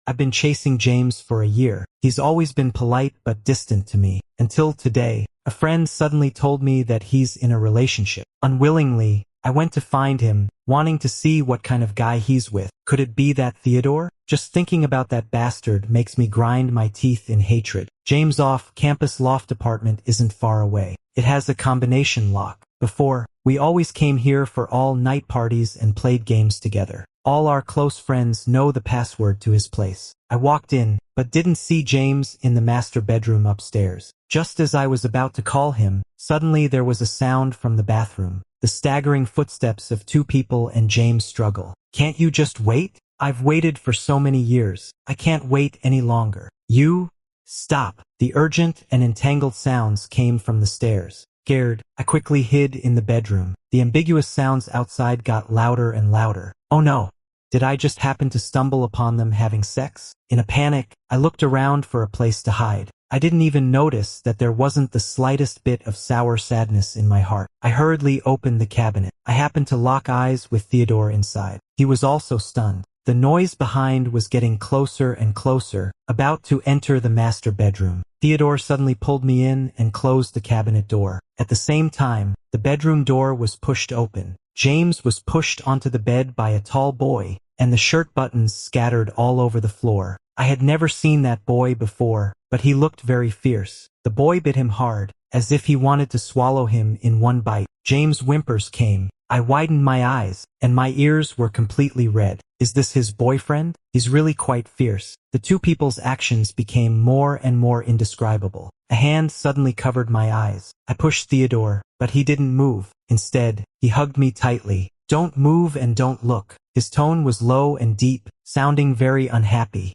I've been chasing James for a year. He's always been polite but distant to me. Until today, a friend suddenly told me that he's in a relationship. Unwillingly, I went to find him, wanting to see what kind of guy he's with. Could it be that Theodore? Just thinking about that bastard makes me grind my teeth in hatred. James' off-campus loft apartment isn't far away. It has a combination lock. Before, we always came here for all-night parties and played games together. All our close friends know the password to his place. I walked in, but didn't see James in the master bedroom upstairs. Just as I was about to call him, suddenly there was a sound from the bathroom. The staggering footsteps of two people and James' struggle. Can't you just wait? I've waited for so many years. I can't wait any longer. You? Stop. The urgent and entangled sounds came from the stairs. Scared, I quickly hid in the bedroom. The ambiguous sounds outside got louder and louder. Oh no! Did I just happen to stumble upon them having sex? In a panic, I looked around for a place to hide. I didn't even notice that there wasn't the slightest bit of sour sadness in my heart. I hurriedly opened the cabinet. I happened to lock eyes with Theodore inside. He was also stunned. The noise behind was getting closer and closer, about to enter the master bedroom. Theodore suddenly pulled me in and closed the cabinet door. At the same time, the bedroom door was pushed open. James was pushed onto the bed by a tall boy, and the shirt buttons scattered all over the floor. I had never seen that boy before, but he looked very fierce. The boy bit him hard, as if he wanted to swallow him in one bite. James' whimpers came. I widened my eyes, and my ears were completely red. Is this his boyfriend? He's really quite fierce. The two people's actions became more and more indescribable. A hand suddenly covered my eyes. I pushed Theodore, but he didn't move. Instead, he hugged me tightly. Don't move and don't look. His tone was low and deep, sounding very unhappy.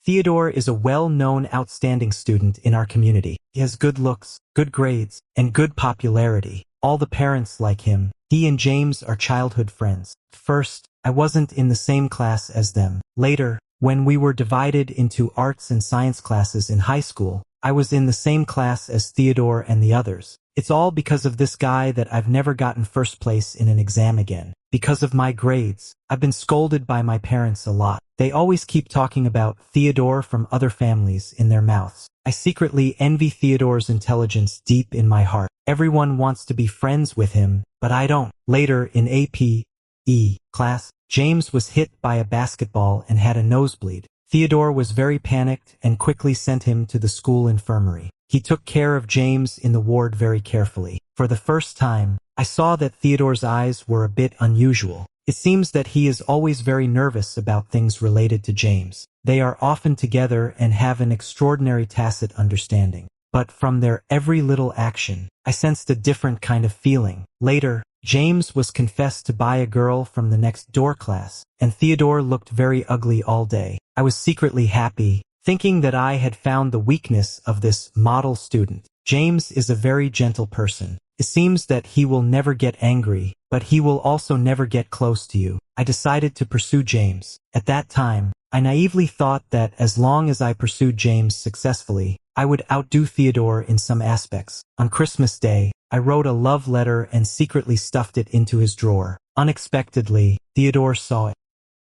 Theodore is a well-known outstanding student in our community. He has good looks, good grades, and good popularity. All the parents like him. He and James are childhood friends. First, I wasn't in the same class as them. Later, when we were divided into arts and science classes in high school, I was in the same class as Theodore and the others. It's all because of this guy that I've never gotten first place in an exam again. Because of my grades, I've been scolded by my parents a lot. They always keep talking about Theodore from other families in their mouths. I secretly envy Theodore's intelligence deep in my heart. Everyone wants to be friends with him, but I don't. Later in AP class, James was hit by a basketball and had a nosebleed. Theodore was very panicked and quickly sent him to the school infirmary. He took care of James in the ward very carefully. For the first time, I saw that Theodore's eyes were a bit unusual. It seems that he is always very nervous about things related to James. They are often together and have an extraordinary tacit understanding. But from their every little action, I sensed a different kind of feeling. Later, James was confessed to by a girl from the next door class, and Theodore looked very ugly all day. I was secretly happy, thinking that I had found the weakness of this model student. James is a very gentle person. It seems that he will never get angry, but he will also never get close to you. I decided to pursue James. At that time, I naively thought that as long as I pursued James successfully, I would outdo Theodore in some aspects. On Christmas Day, I wrote a love letter and secretly stuffed it into his drawer. Unexpectedly, Theodore saw it.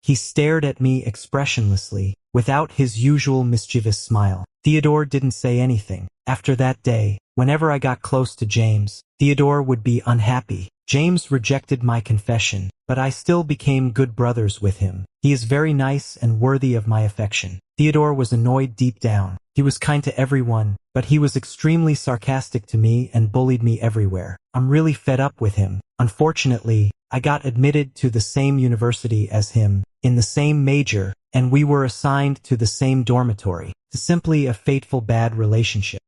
He stared at me expressionlessly, without his usual mischievous smile. Theodore didn't say anything. After that day, whenever I got close to James, Theodore would be unhappy. James rejected my confession, but I still became good brothers with him. He is very nice and worthy of my affection. Theodore was annoyed deep down. He was kind to everyone, but he was extremely sarcastic to me and bullied me everywhere. I'm really fed up with him. Unfortunately, I got admitted to the same university as him, in the same major, and we were assigned to the same dormitory. It's simply a fateful bad relationship.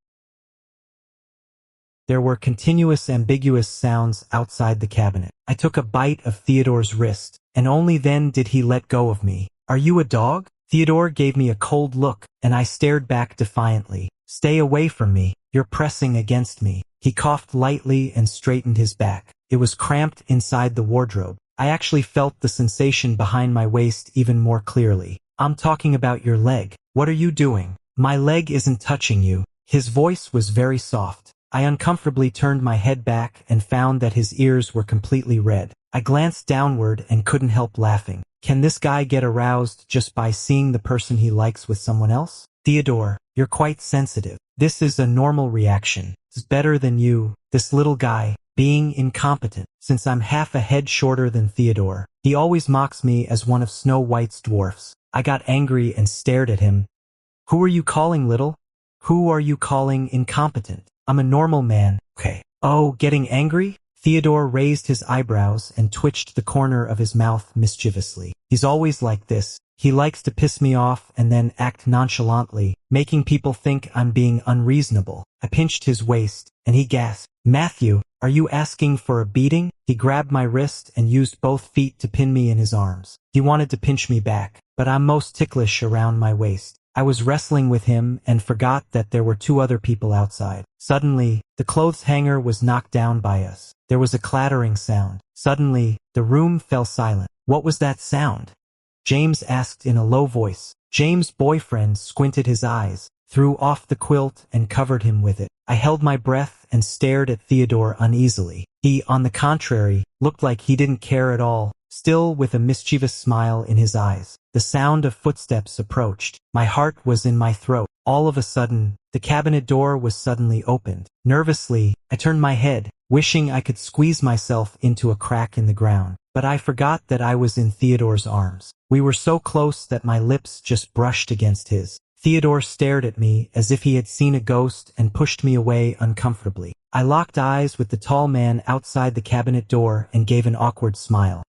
There were continuous ambiguous sounds outside the cabinet. I took a bite of Theodore's wrist, and only then did he let go of me. Are you a dog? Theodore gave me a cold look, and I stared back defiantly. Stay away from me. You're pressing against me. He coughed lightly and straightened his back. It was cramped inside the wardrobe. I actually felt the sensation behind my waist even more clearly. I'm talking about your leg. What are you doing? My leg isn't touching you. His voice was very soft. I uncomfortably turned my head back and found that his ears were completely red. I glanced downward and couldn't help laughing. Can this guy get aroused just by seeing the person he likes with someone else? Theodore, you're quite sensitive. This is a normal reaction. It's better than you, this little guy, being incompetent. Since I'm half a head shorter than Theodore, he always mocks me as one of Snow White's dwarfs. I got angry and stared at him. Who are you calling little? Who are you calling incompetent? I'm a normal man. Okay. Oh, getting angry? Theodore raised his eyebrows and twitched the corner of his mouth mischievously. He's always like this. He likes to piss me off and then act nonchalantly, making people think I'm being unreasonable. I pinched his waist, and he gasped. Matthew, are you asking for a beating? He grabbed my wrist and used both feet to pin me in his arms. He wanted to pinch me back, but I'm most ticklish around my waist. I was wrestling with him and forgot that there were 2 other people outside. Suddenly, the clothes hanger was knocked down by us. There was a clattering sound. Suddenly, the room fell silent. What was that sound? James asked in a low voice. James' boyfriend squinted his eyes, threw off the quilt and covered him with it. I held my breath and stared at Theodore uneasily. He, on the contrary, looked like he didn't care at all, still with a mischievous smile in his eyes. The sound of footsteps approached. My heart was in my throat. All of a sudden, the cabinet door was suddenly opened. Nervously, I turned my head, wishing I could squeeze myself into a crack in the ground. But I forgot that I was in Theodore's arms. We were so close that my lips just brushed against his. Theodore stared at me as if he had seen a ghost and pushed me away uncomfortably. I locked eyes with the tall man outside the cabinet door and gave an awkward smile.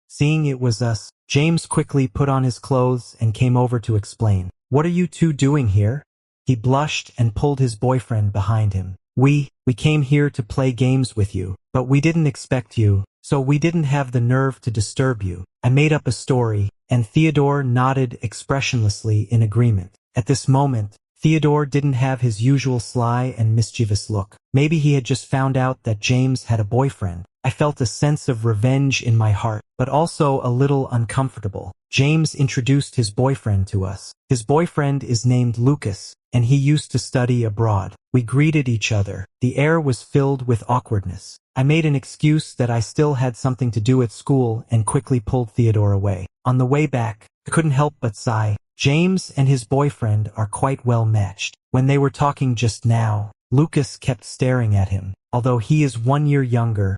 Seeing it was us, James quickly put on his clothes and came over to explain. What are you 2 doing here? He blushed and pulled his boyfriend behind him. We came here to play games with you, but we didn't expect you, so we didn't have the nerve to disturb you. I made up a story, and Theodore nodded expressionlessly in agreement. At this moment, Theodore didn't have his usual sly and mischievous look. Maybe he had just found out that James had a boyfriend. I felt a sense of revenge in my heart, but also a little uncomfortable. James introduced his boyfriend to us. His boyfriend is named Lucas, and he used to study abroad. We greeted each other. The air was filled with awkwardness. I made an excuse that I still had something to do at school and quickly pulled Theodore away. On the way back, I couldn't help but sigh. James and his boyfriend are quite well matched. When they were talking just now, Lucas kept staring at him. Although he is 1 year younger,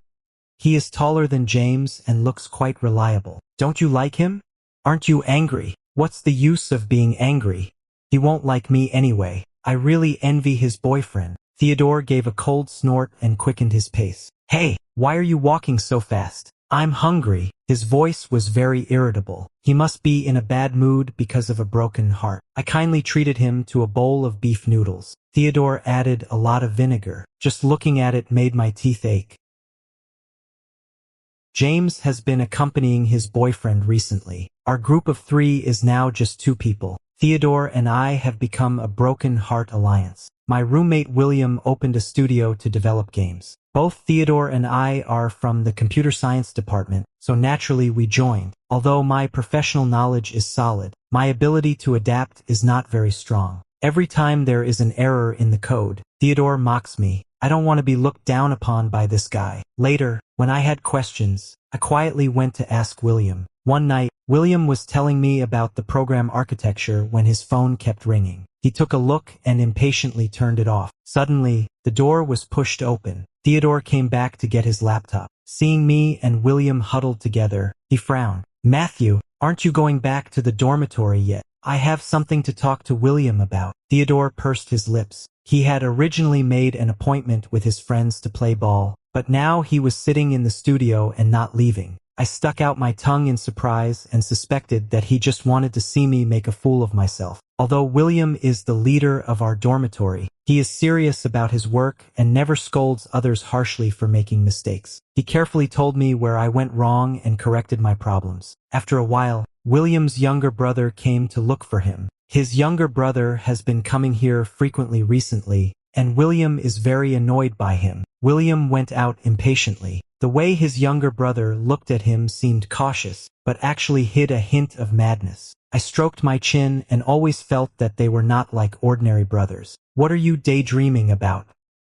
he is taller than James and looks quite reliable. Don't you like him? Aren't you angry? What's the use of being angry? He won't like me anyway. I really envy his boyfriend. Theodore gave a cold snort and quickened his pace. Hey, why are you walking so fast? I'm hungry. His voice was very irritable. He must be in a bad mood because of a broken heart. I kindly treated him to a bowl of beef noodles. Theodore added a lot of vinegar. Just looking at it made my teeth ache. James has been accompanying his boyfriend recently. Our group of 3 is now just 2 people. Theodore and I have become a broken heart alliance. My roommate William opened a studio to develop games. Both Theodore and I are from the computer science department, so naturally we joined. Although my professional knowledge is solid, my ability to adapt is not very strong. Every time there is an error in the code, Theodore mocks me. I don't want to be looked down upon by this guy. Later, when I had questions, I quietly went to ask William. One night, William was telling me about the program architecture when his phone kept ringing. He took a look and impatiently turned it off. Suddenly, the door was pushed open. Theodore came back to get his laptop. Seeing me and William huddled together, he frowned. Matthew, aren't you going back to the dormitory yet? I have something to talk to William about. Theodore pursed his lips. He had originally made an appointment with his friends to play ball, but now he was sitting in the studio and not leaving. I stuck out my tongue in surprise and suspected that he just wanted to see me make a fool of myself. Although William is the leader of our dormitory, he is serious about his work and never scolds others harshly for making mistakes. He carefully told me where I went wrong and corrected my problems. After a while, William's younger brother came to look for him. His younger brother has been coming here frequently recently, and William is very annoyed by him. William went out impatiently. The way his younger brother looked at him seemed cautious, but actually hid a hint of madness. I stroked my chin and always felt that they were not like ordinary brothers. What are you daydreaming about?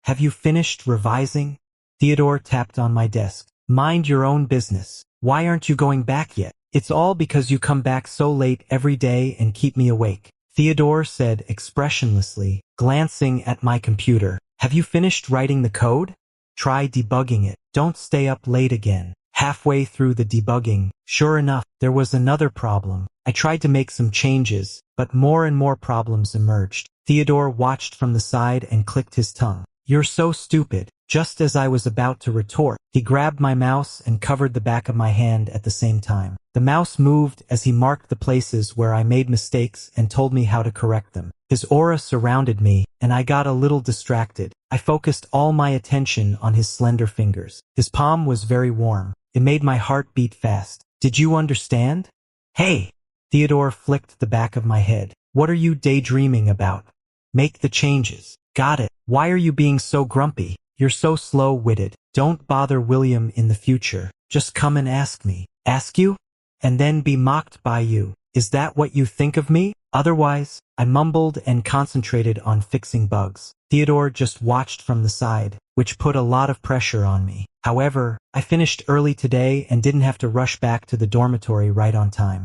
Have you finished revising? Theodore tapped on my desk. Mind your own business. Why aren't you going back yet? It's all because you come back so late every day and keep me awake, Theodore said expressionlessly, glancing at my computer. Have you finished writing the code? Try debugging it. Don't stay up late again. Halfway through the debugging, sure enough, there was another problem. I tried to make some changes, but more and more problems emerged. Theodore watched from the side and clicked his tongue. You're so stupid. Just as I was about to retort, he grabbed my mouse and covered the back of my hand at the same time. The mouse moved as he marked the places where I made mistakes and told me how to correct them. His aura surrounded me, and I got a little distracted. I focused all my attention on his slender fingers. His palm was very warm. It made my heart beat fast. Did you understand? Hey! Theodore flicked the back of my head. What are you daydreaming about? Make the changes. Got it. Why are you being so grumpy? You're so slow-witted. Don't bother William in the future. Just come and ask me. Ask you? And then be mocked by you. Is that what you think of me? Otherwise, I mumbled and concentrated on fixing bugs. Theodore just watched from the side, which put a lot of pressure on me. However, I finished early today and didn't have to rush back to the dormitory right on time.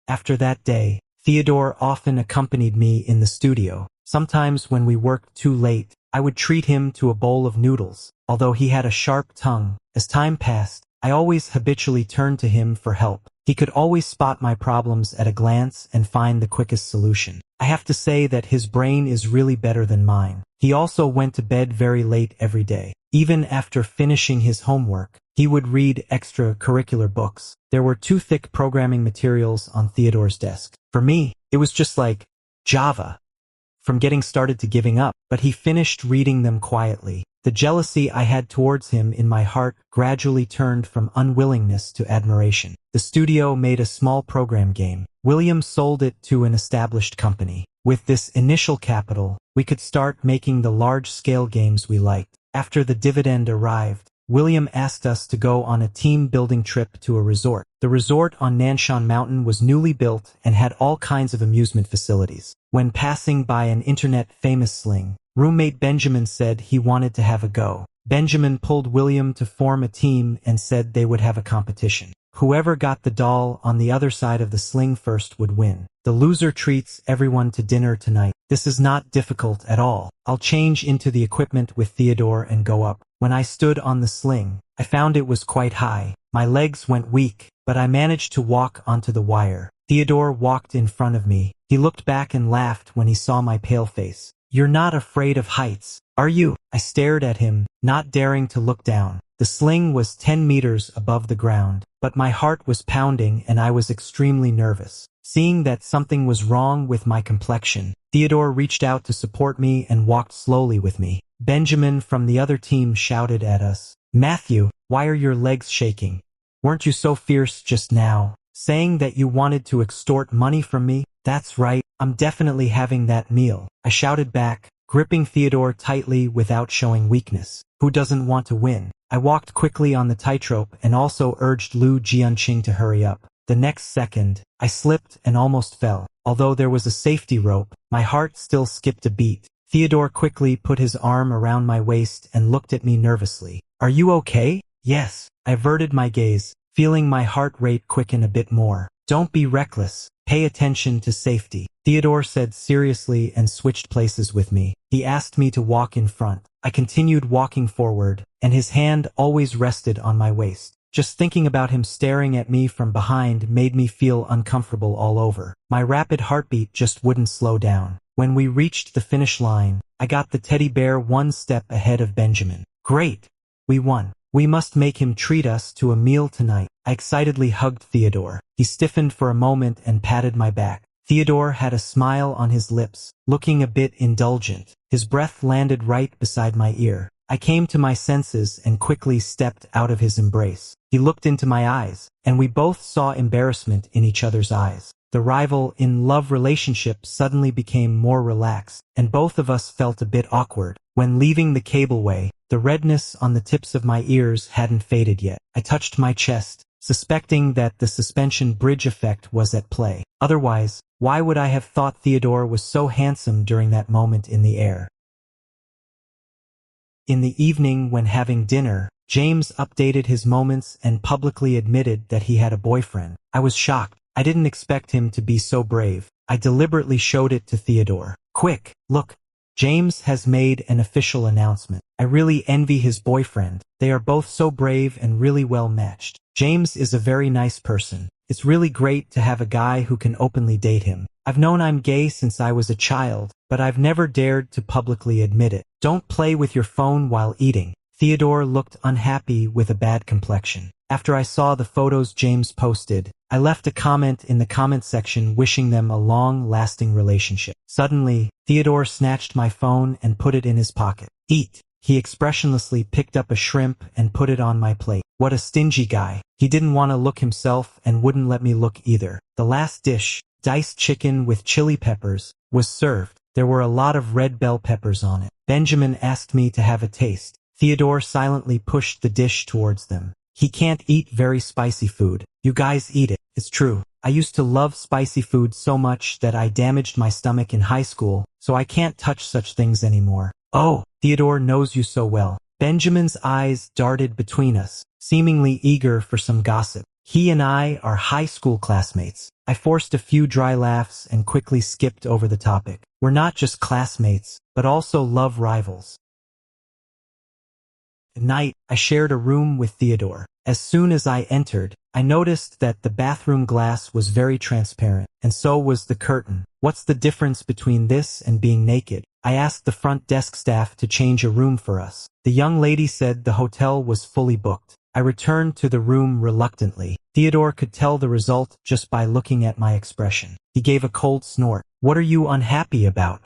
After that day, Theodore often accompanied me in the studio. Sometimes when we worked too late, I would treat him to a bowl of noodles. Although he had a sharp tongue, as time passed, I always habitually turned to him for help. He could always spot my problems at a glance and find the quickest solution. I have to say that his brain is really better than mine. He also went to bed very late every day. Even after finishing his homework, he would read extracurricular books. There were 2 thick programming materials on Theodore's desk. For me, it was just like Java. From getting started to giving up, but he finished reading them quietly. The jealousy I had towards him in my heart gradually turned from unwillingness to admiration. The studio made a small program game. William sold it to an established company. With this initial capital, we could start making the large-scale games we liked. After the dividend arrived, William asked us to go on a team-building trip to a resort. The resort on Nanshan Mountain was newly built and had all kinds of amusement facilities. When passing by an internet-famous sling, roommate Benjamin said he wanted to have a go. Benjamin pulled William to form a team and said they would have a competition. Whoever got the doll on the other side of the sling first would win. The loser treats everyone to dinner tonight. This is not difficult at all. I'll change into the equipment with Theodore and go up. When I stood on the sling, I found it was quite high. My legs went weak, but I managed to walk onto the wire. Theodore walked in front of me. He looked back and laughed when he saw my pale face. You're not afraid of heights, are you? I stared at him, not daring to look down. The sling was 10 meters above the ground, but my heart was pounding and I was extremely nervous. Seeing that something was wrong with my complexion, Theodore reached out to support me and walked slowly with me. Benjamin from the other team shouted at us, Matthew, why are your legs shaking? Weren't you so fierce just now, saying that you wanted to extort money from me? That's right, I'm definitely having that meal. I shouted back, gripping Theodore tightly without showing weakness. Who doesn't want to win? I walked quickly on the tightrope and also urged Lu Jianqing to hurry up. The next second, I slipped and almost fell. Although there was a safety rope, my heart still skipped a beat. Theodore quickly put his arm around my waist and looked at me nervously. Are you okay? Yes. I averted my gaze, feeling my heart rate quicken a bit more. Don't be reckless. Pay attention to safety, Theodore said seriously and switched places with me. He asked me to walk in front. I continued walking forward, and his hand always rested on my waist. Just thinking about him staring at me from behind made me feel uncomfortable all over. My rapid heartbeat just wouldn't slow down. When we reached the finish line, I got the teddy bear 1 step ahead of Benjamin. Great! We won. We must make him treat us to a meal tonight. I excitedly hugged Theodore. He stiffened for a moment and patted my back. Theodore had a smile on his lips, looking a bit indulgent. His breath landed right beside my ear. I came to my senses and quickly stepped out of his embrace. He looked into my eyes, and we both saw embarrassment in each other's eyes. The rival-in-love relationship suddenly became more relaxed, and both of us felt a bit awkward. When leaving the cableway, the redness on the tips of my ears hadn't faded yet. I touched my chest, suspecting that the suspension bridge effect was at play. Otherwise, why would I have thought Theodore was so handsome during that moment in the air? In the evening when having dinner, James updated his moments and publicly admitted that he had a boyfriend. I was shocked. I didn't expect him to be so brave. I deliberately showed it to Theodore. Quick, look. James has made an official announcement. I really envy his boyfriend. They are both so brave and really well matched. James is a very nice person. It's really great to have a guy who can openly date him. I've known I'm gay since I was a child, but I've never dared to publicly admit it. Don't play with your phone while eating. Theodore looked unhappy with a bad complexion. After I saw the photos James posted, I left a comment in the comment section wishing them a long-lasting relationship. Suddenly, Theodore snatched my phone and put it in his pocket. Eat. He expressionlessly picked up a shrimp and put it on my plate. What a stingy guy. He didn't want to look himself and wouldn't let me look either. The last dish, diced chicken with chili peppers, was served. There were a lot of red bell peppers on it. Benjamin asked me to have a taste. Theodore silently pushed the dish towards them. He can't eat very spicy food. You guys eat it. It's true. I used to love spicy food so much that I damaged my stomach in high school, so I can't touch such things anymore. Oh, Theodore knows you so well. Benjamin's eyes darted between us, seemingly eager for some gossip. He and I are high school classmates. I forced a few dry laughs and quickly skipped over the topic. We're not just classmates, but also love rivals. At night, I shared a room with Theodore. As soon as I entered, I noticed that the bathroom glass was very transparent, and so was the curtain. What's the difference between this and being naked? I asked the front desk staff to change a room for us. The young lady said the hotel was fully booked. I returned to the room reluctantly. Theodore could tell the result just by looking at my expression. He gave a cold snort. What are you unhappy about?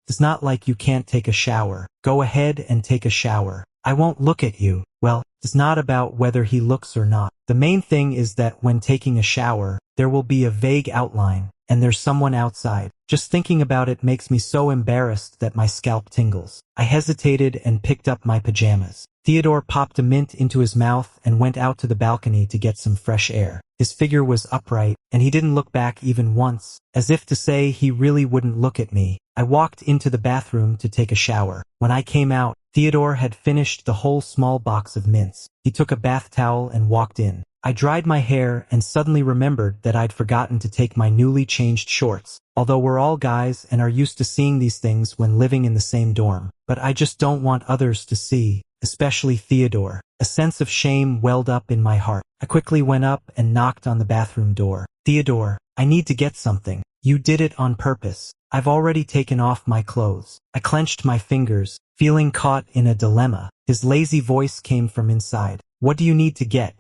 It's not like you can't take a shower. Go ahead and take a shower. I won't look at you. Well, it's not about whether he looks or not. The main thing is that when taking a shower, there will be a vague outline, and there's someone outside. Just thinking about it makes me so embarrassed that my scalp tingles. I hesitated and picked up my pajamas. Theodore popped a mint into his mouth and went out to the balcony to get some fresh air. His figure was upright, and he didn't look back even once, as if to say he really wouldn't look at me. I walked into the bathroom to take a shower. When I came out, Theodore had finished the whole small box of mints. He took a bath towel and walked in. I dried my hair and suddenly remembered that I'd forgotten to take my newly changed shorts. Although we're all guys and are used to seeing these things when living in the same dorm. But I just don't want others to see, especially Theodore. A sense of shame welled up in my heart. I quickly went up and knocked on the bathroom door. Theodore, I need to get something. You did it on purpose. I've already taken off my clothes. I clenched my fingers, feeling caught in a dilemma. His lazy voice came from inside. What do you need to get?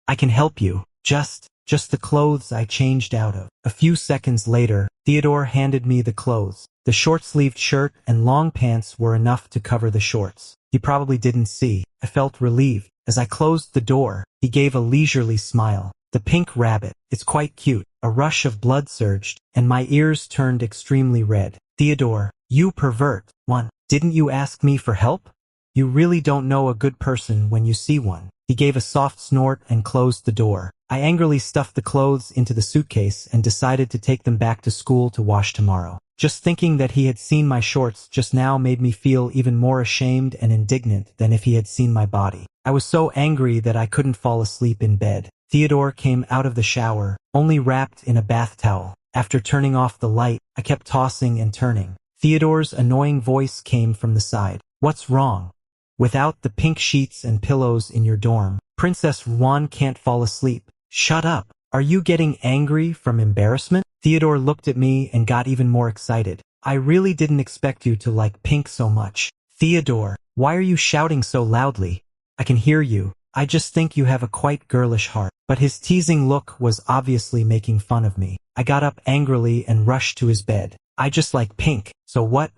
I can help you. Just the clothes I changed out of. A few seconds later, Theodore handed me the clothes. The short-sleeved shirt and long pants were enough to cover the shorts. He probably didn't see. I felt relieved. As I closed the door, he gave a leisurely smile. The pink rabbit. It's quite cute. A rush of blood surged, and my ears turned extremely red. Theodore, you pervert. Didn't you ask me for help? You really don't know a good person when you see one. He gave a soft snort and closed the door. I angrily stuffed the clothes into the suitcase and decided to take them back to school to wash tomorrow. Just thinking that he had seen my shorts just now made me feel even more ashamed and indignant than if he had seen my body. I was so angry that I couldn't fall asleep in bed. Theodore came out of the shower, only wrapped in a bath towel. After turning off the light, I kept tossing and turning. Theodore's annoying voice came from the side. What's wrong? Without the pink sheets and pillows in your dorm, Princess Juan can't fall asleep. Shut up. Are you getting angry from embarrassment? Theodore looked at me and got even more excited. I really didn't expect you to like pink so much. Theodore, why are you shouting so loudly? I can hear you. I just think you have a quite girlish heart. But his teasing look was obviously making fun of me. I got up angrily and rushed to his bed. I just like pink. So what?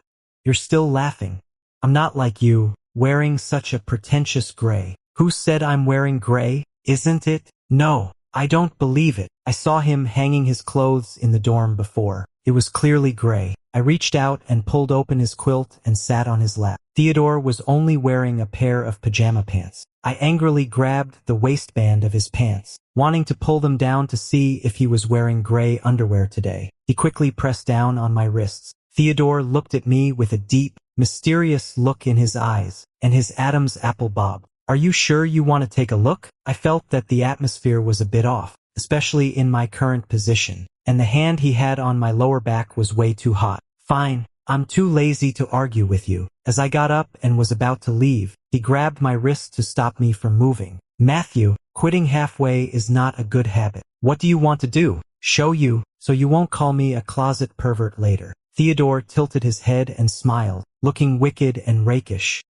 You're still laughing. I'm not like you, wearing such a pretentious gray. Who said I'm wearing gray? Isn't it? No, I don't believe it. I saw him hanging his clothes in the dorm before. It was clearly gray. I reached out and pulled open his quilt and sat on his lap. Theodore was only wearing a pair of pajama pants. I angrily grabbed the waistband of his pants, wanting to pull them down to see if he was wearing gray underwear today. He quickly pressed down on my wrists. Theodore looked at me with a deep, mysterious look in his eyes, and his Adam's apple bob. Are you sure you want to take a look? I felt that the atmosphere was a bit off, especially in my current position, and the hand he had on my lower back was way too hot. Fine, I'm too lazy to argue with you. As I got up and was about to leave, he grabbed my wrist to stop me from moving. Matthew, quitting halfway is not a good habit. What do you want to do? Show you, so you won't call me a closet pervert later. Theodore tilted his head and smiled, looking wicked and rakish.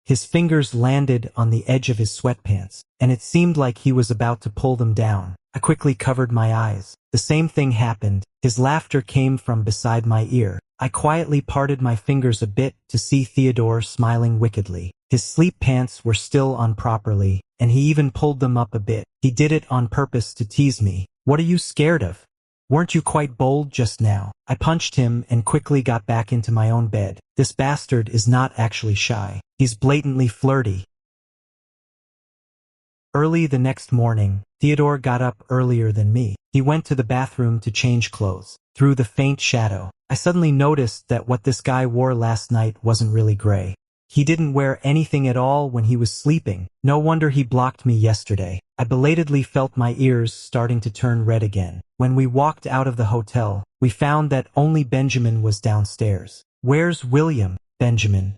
His fingers landed on the edge of his sweatpants, and it seemed like he was about to pull them down. I quickly covered my eyes. The same thing happened. His laughter came from beside my ear. I quietly parted my fingers a bit to see Theodore smiling wickedly. His sleep pants were still on properly, and he even pulled them up a bit. He did it on purpose to tease me. What are you scared of? Weren't you quite bold just now? I punched him and quickly got back into my own bed. This bastard is not actually shy. He's blatantly flirty. Early the next morning, Theodore got up earlier than me. He went to the bathroom to change clothes. Through the faint shadow, I suddenly noticed that what this guy wore last night wasn't really gray. He didn't wear anything at all when he was sleeping. No wonder he blocked me yesterday. I belatedly felt my ears starting to turn red again. When we walked out of the hotel, we found that only Benjamin was downstairs. Where's William? Benjamin.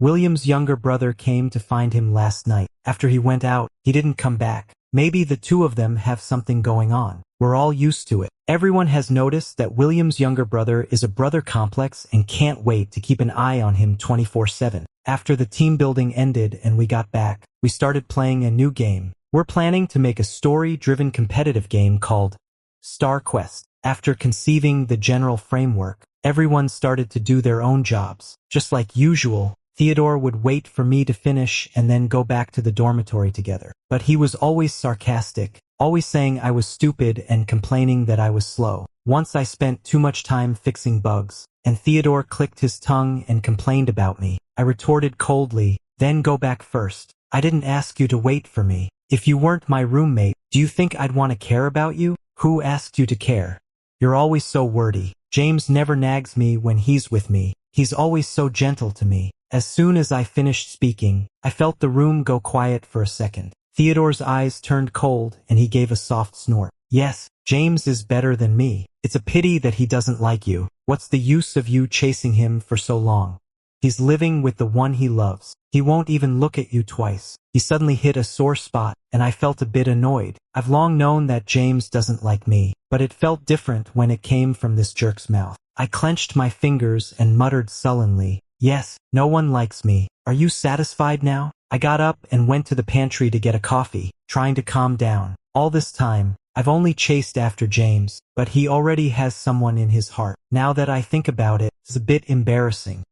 William's younger brother came to find him last night. After he went out, he didn't come back. Maybe the two of them have something going on. We're all used to it. Everyone has noticed that William's younger brother is a brother complex and can't wait to keep an eye on him 24/7. After the team building ended and we got back, we started playing a new game. We're planning to make a story-driven competitive game called Star Quest. After conceiving the general framework, everyone started to do their own jobs. Just like usual, Theodore would wait for me to finish and then go back to the dormitory together. But he was always sarcastic, always saying I was stupid and complaining that I was slow. Once I spent too much time fixing bugs, and Theodore clicked his tongue and complained about me. I retorted coldly, then go back first. I didn't ask you to wait for me. If you weren't my roommate, do you think I'd want to care about you? Who asked you to care? You're always so wordy. James never nags me when he's with me. He's always so gentle to me. As soon as I finished speaking, I felt the room go quiet for a second. Theodore's eyes turned cold and he gave a soft snort. Yes, James is better than me. It's a pity that he doesn't like you. What's the use of you chasing him for so long? He's living with the one he loves. He won't even look at you twice. He suddenly hit a sore spot, and I felt a bit annoyed. I've long known that James doesn't like me, but it felt different when it came from this jerk's mouth. I clenched my fingers and muttered sullenly, yes, no one likes me. Are you satisfied now? I got up and went to the pantry to get a coffee, trying to calm down. All this time, I've only chased after James, but he already has someone in his heart. Now that I think about it, it's a bit embarrassing.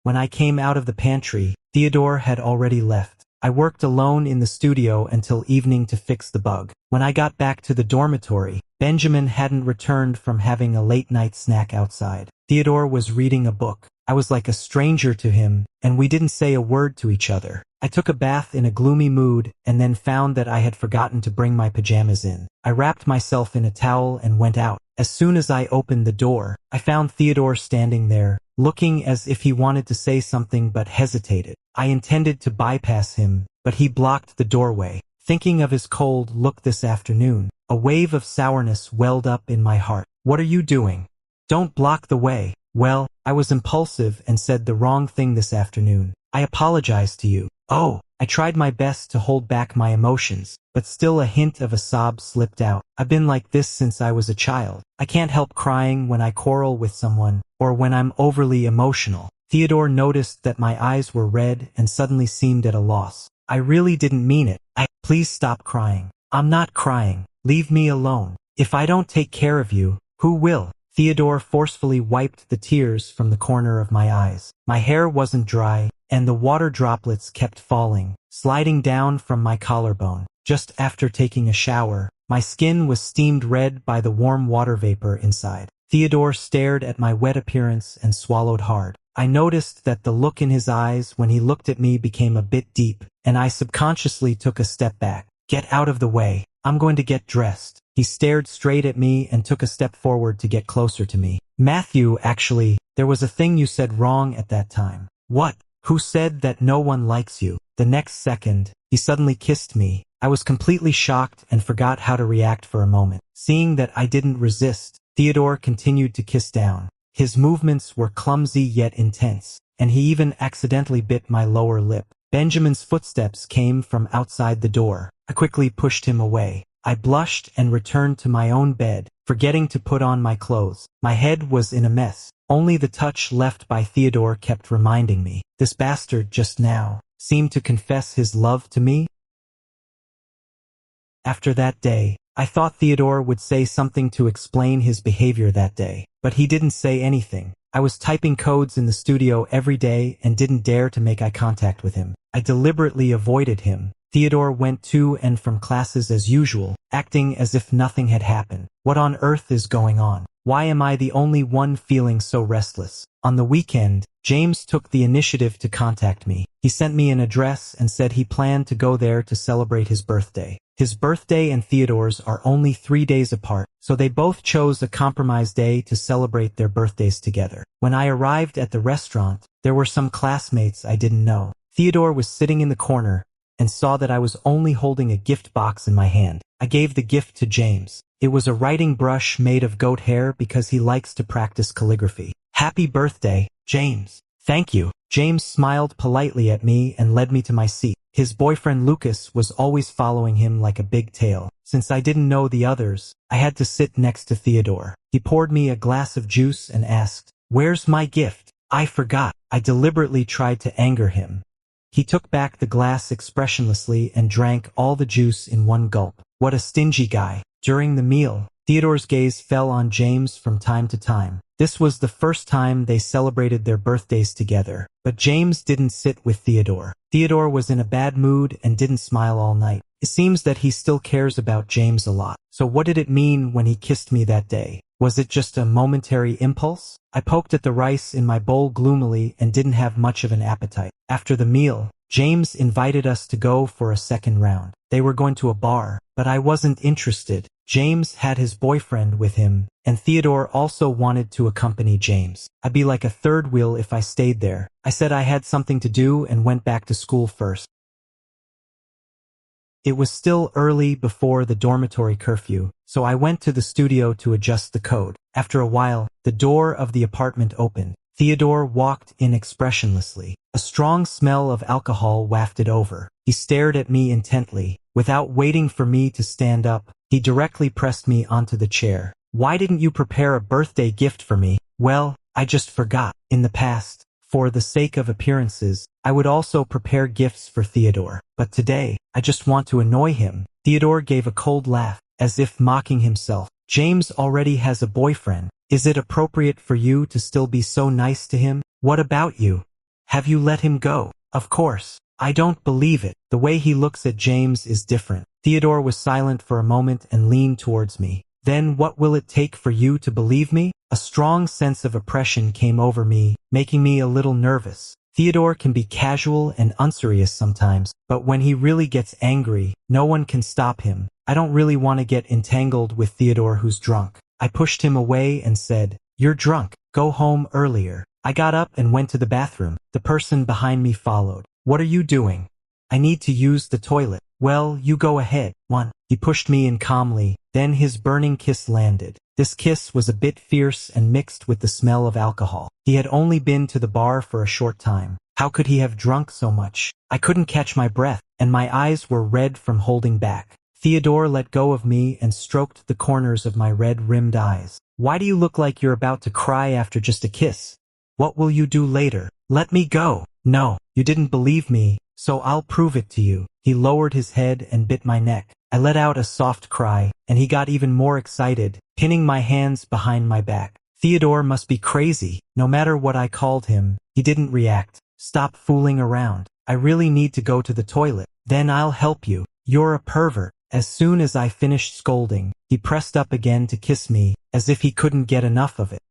When I came out of the pantry, Theodore had already left. I worked alone in the studio until evening to fix the bug. When I got back to the dormitory, Benjamin hadn't returned from having a late-night snack outside. Theodore was reading a book. I was like a stranger to him, and we didn't say a word to each other. I took a bath in a gloomy mood and then found that I had forgotten to bring my pajamas in. I wrapped myself in a towel and went out. As soon as I opened the door, I found Theodore standing there, looking as if he wanted to say something but hesitated. I intended to bypass him, but he blocked the doorway. Thinking of his cold look this afternoon, a wave of sourness welled up in my heart. What are you doing? Don't block the way. Well, I was impulsive and said the wrong thing this afternoon. I apologize to you. Oh, I tried my best to hold back my emotions, but still a hint of a sob slipped out. I've been like this since I was a child. I can't help crying when I quarrel with someone, or when I'm overly emotional. Theodore noticed that my eyes were red and suddenly seemed at a loss. I really didn't mean it. Please stop crying. I'm not crying. Leave me alone. If I don't take care of you, who will? Theodore forcefully wiped the tears from the corner of my eyes. My hair wasn't dry, and the water droplets kept falling, sliding down from my collarbone. Just after taking a shower, my skin was steamed red by the warm water vapor inside. Theodore stared at my wet appearance and swallowed hard. I noticed that the look in his eyes when he looked at me became a bit deep, and I subconsciously took a step back. Get out of the way. I'm going to get dressed. He stared straight at me and took a step forward to get closer to me. Matthew, actually, there was a thing you said wrong at that time. What? Who said that no one likes you? The next second, he suddenly kissed me. I was completely shocked and forgot how to react for a moment. Seeing that I didn't resist, Theodore continued to kiss down. His movements were clumsy yet intense, and he even accidentally bit my lower lip. Benjamin's footsteps came from outside the door. I quickly pushed him away. I blushed and returned to my own bed, forgetting to put on my clothes. My head was in a mess. Only the touch left by Theodore kept reminding me. This bastard just now seemed to confess his love to me. After that day, I thought Theodore would say something to explain his behavior that day, but he didn't say anything. I was typing codes in the studio every day and didn't dare to make eye contact with him. I deliberately avoided him. Theodore went to and from classes as usual, acting as if nothing had happened. What on earth is going on? Why am I the only one feeling so restless? On the weekend, James took the initiative to contact me. He sent me an address and said he planned to go there to celebrate his birthday. His birthday and Theodore's are only 3 days apart, so they both chose a compromise day to celebrate their birthdays together. When I arrived at the restaurant, there were some classmates I didn't know. Theodore was sitting in the corner and saw that I was only holding a gift box in my hand. I gave the gift to James. It was a writing brush made of goat hair because he likes to practice calligraphy. Happy birthday, James. Thank you. James smiled politely at me and led me to my seat. His boyfriend Lucas was always following him like a big tail. Since I didn't know the others, I had to sit next to Theodore. He poured me a glass of juice and asked, "Where's my gift?" I forgot. I deliberately tried to anger him. He took back the glass expressionlessly and drank all the juice in one gulp. What a stingy guy. During the meal, Theodore's gaze fell on James from time to time. This was the first time they celebrated their birthdays together, but James didn't sit with Theodore. Theodore was in a bad mood and didn't smile all night. It seems that he still cares about James a lot. So what did it mean when he kissed me that day? Was it just a momentary impulse? I poked at the rice in my bowl gloomily and didn't have much of an appetite. After the meal, James invited us to go for a second round. They were going to a bar, but I wasn't interested. James had his boyfriend with him, and Theodore also wanted to accompany James. I'd be like a third wheel if I stayed there. I said I had something to do and went back to school first. It was still early before the dormitory curfew, so I went to the studio to adjust the code. After a while, the door of the apartment opened. Theodore walked in expressionlessly. A strong smell of alcohol wafted over. He stared at me intently. Without waiting for me to stand up, he directly pressed me onto the chair. "Why didn't you prepare a birthday gift for me?" "Well, I just forgot. In the past, for the sake of appearances, I would also prepare gifts for Theodore. But today, I just want to annoy him." Theodore gave a cold laugh, as if mocking himself. "James already has a boyfriend. Is it appropriate for you to still be so nice to him? What about you? Have you let him go?" "Of course. I don't believe it. The way he looks at James is different." Theodore was silent for a moment and leaned towards me. "Then what will it take for you to believe me?" A strong sense of oppression came over me, making me a little nervous. Theodore can be casual and unserious sometimes, but when he really gets angry, no one can stop him. I don't really want to get entangled with Theodore who's drunk. I pushed him away and said, "You're drunk. Go home earlier." I got up and went to the bathroom. The person behind me followed. "What are you doing?" "I need to use the toilet." "Well, you go ahead." He pushed me in calmly, then his burning kiss landed. This kiss was a bit fierce and mixed with the smell of alcohol. He had only been to the bar for a short time. How could he have drunk so much? I couldn't catch my breath, and my eyes were red from holding back. Theodore let go of me and stroked the corners of my red-rimmed eyes. "Why do you look like you're about to cry after just a kiss? What will you do later?" "Let me go." "No, you didn't believe me, so I'll prove it to you." He lowered his head and bit my neck. I let out a soft cry, and he got even more excited, pinning my hands behind my back. Theodore must be crazy. No matter what I called him, he didn't react. "Stop fooling around. I really need to go to the toilet." "Then I'll help you." "You're a pervert." As soon as I finished scolding, he pressed up again to kiss me, as if he couldn't get enough of it.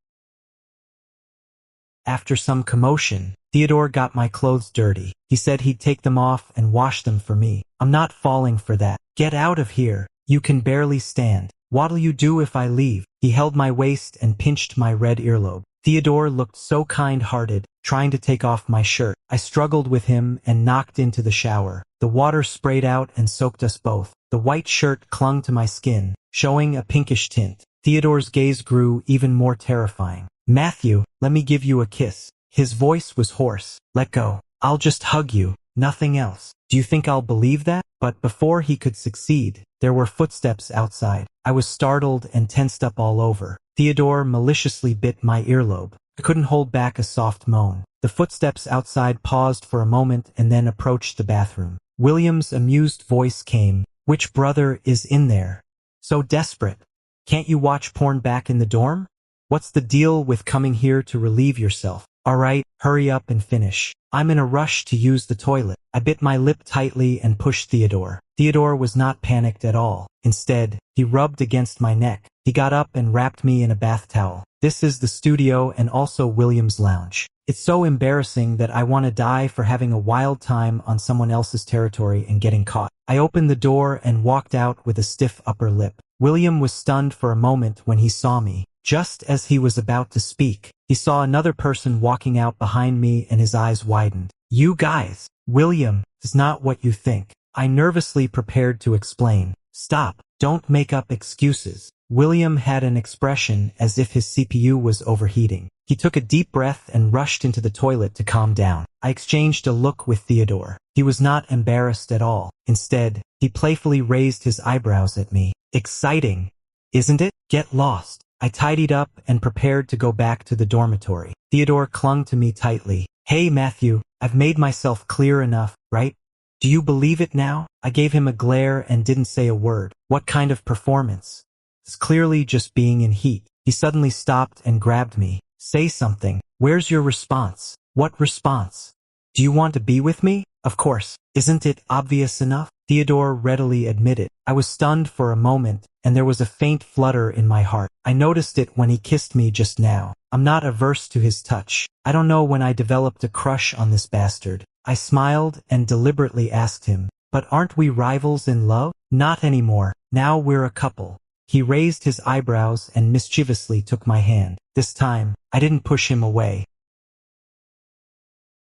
After some commotion, Theodore got my clothes dirty. He said he'd take them off and wash them for me. "I'm not falling for that. Get out of here. You can barely stand. What'll you do if I leave?" He held my waist and pinched my red earlobe. Theodore looked so kind-hearted, trying to take off my shirt. I struggled with him and knocked into the shower. The water sprayed out and soaked us both. The white shirt clung to my skin, showing a pinkish tint. Theodore's gaze grew even more terrifying. Matthew, let me give you a kiss. His voice was hoarse. Let go. I'll just hug you. Nothing else. Do you think I'll believe that? But before he could succeed, there were footsteps outside. I was startled and tensed up all over. Theodore maliciously bit my earlobe. I couldn't hold back a soft moan. The footsteps outside paused for a moment and then approached the bathroom. William's amused voice came. Which brother is in there? So desperate. Can't you watch porn back in the dorm? What's the deal with coming here to relieve yourself? All right, hurry up and finish. I'm in a rush to use the toilet. I bit my lip tightly and pushed Theodore. Theodore was not panicked at all. Instead, he rubbed against my neck. He got up and wrapped me in a bath towel. This is the studio and also William's lounge. It's so embarrassing that I want to die for having a wild time on someone else's territory and getting caught. I opened the door and walked out with a stiff upper lip. William was stunned for a moment when he saw me. Just as he was about to speak, he saw another person walking out behind me and his eyes widened. You guys, William, is not what you think. I nervously prepared to explain. Stop, don't make up excuses. William had an expression as if his CPU was overheating. He took a deep breath and rushed into the toilet to calm down. I exchanged a look with Theodore. He was not embarrassed at all. Instead, he playfully raised his eyebrows at me. Exciting, isn't it? Get lost. I tidied up and prepared to go back to the dormitory. Theodore clung to me tightly. Hey Matthew, I've made myself clear enough, right? Do you believe it now? I gave him a glare and didn't say a word. What kind of performance? It's clearly just being in heat. He suddenly stopped and grabbed me. Say something. Where's your response? What response? Do you want to be with me? Of course. Isn't it obvious enough? Theodore readily admitted. I was stunned for a moment, and there was a faint flutter in my heart. I noticed it when he kissed me just now. I'm not averse to his touch. I don't know when I developed a crush on this bastard. I smiled and deliberately asked him, but aren't we rivals in love? Not anymore. Now we're a couple. He raised his eyebrows and mischievously took my hand. This time, I didn't push him away.